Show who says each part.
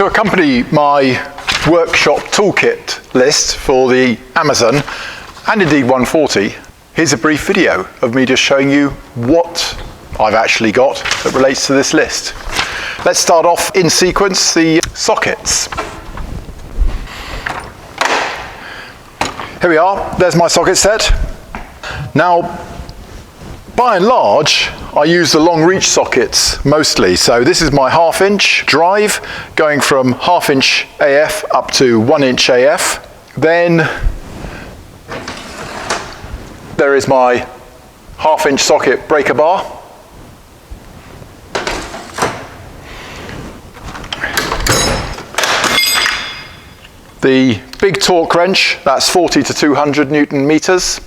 Speaker 1: To accompany my workshop toolkit list for the Amazon and indeed 140, here's a brief video of me just showing you what I've actually got that relates to this list. Let's start off in sequence, the sockets. Here we are, there's my socket set. Now, by and large, I use the long reach sockets mostly. So this is my 1/2 inch drive going from 1/2 inch AF up to 1 inch AF. Then there is my 1/2 inch socket breaker bar. The big torque wrench, that's 40 to 200 Newton meters.